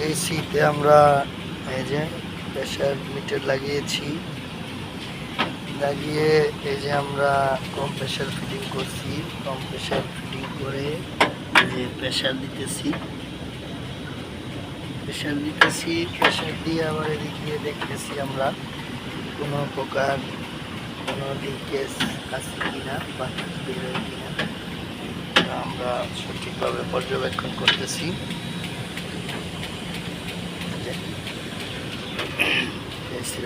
এই শীতে আমরা এই যে প্রেসার মিটার লাগিয়েছি, লাগিয়ে এই যে আমরা কম্প্রেসার ফিটিং করছি। কম্প্রেসার ফিটিং করে যে প্রেসার দিতেছি, প্রেসার দিয়ে আবার এদিকে দেখতেছি আমরা কোনো প্রকার কোনো লিকেজ আছে কিনা, বাতাস বেরোয় কিনা আমরা সঠিকভাবে পর্যবেক্ষণ করতেছি।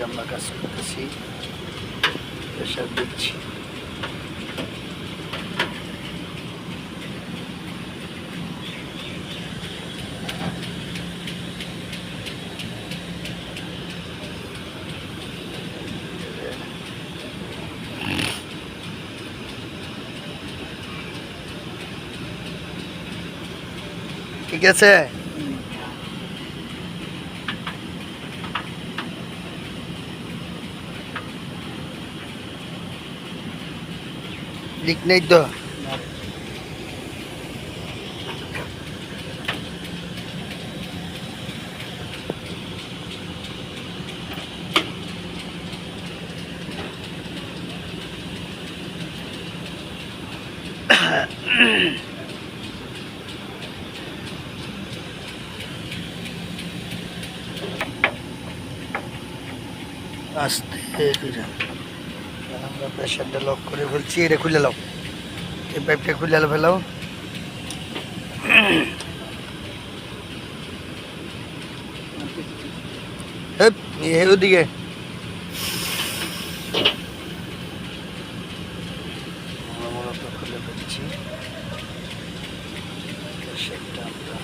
আমরা কাজ করতেছি, প্রেসার দিচ্ছি। ঠিক আছে, লিক নেই তো? আস্তে আমরা প্রেসারটা লক করে ফেলছি। এটা খুলে নাও, এই পাইপটা খুলে ফেলাও। ওদিকে মূলত খুলে ফেলছি প্রেসারটা আমরা।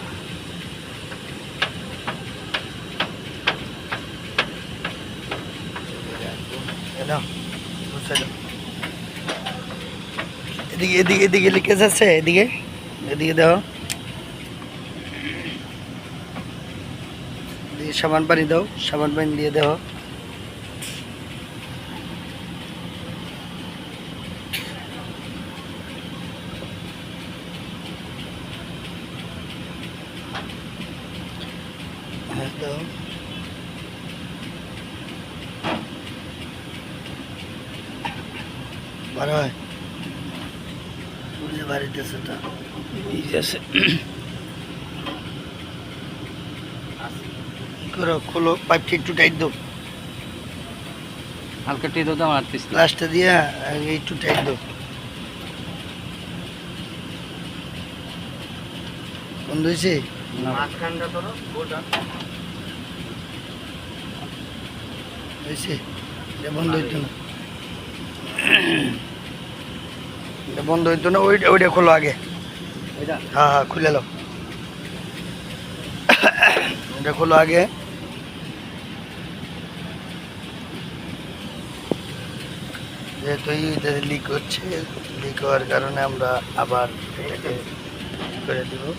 এদিকে এদিকে এদিকে লিকেজ আছে, এদিকে এদিকে দাও, সাবান পানি দাও, সাবান পানি দিয়ে দাও। হ্যাঁ দাও। ভালো হয় বাড়িতেছে তো আছে। করো, খোলো পাইপটা একটু টাইট দাও, হালকা টেনে দাও, মারতেছি লাস্টে দিয়ে একটু টাইট দাও। বন্ধ হয়েছে? হয়েছে, বন্ধ হইতো না, বন্ধ হইতো না। ওইটা খোলো আগে। হ্যাঁ হ্যাঁ খুলে লো, ওইটা খোলো আগে। যেহেতু লিক হচ্ছে, লিক হওয়ার কারণে আমরা আবার এটাকে করে দেবো।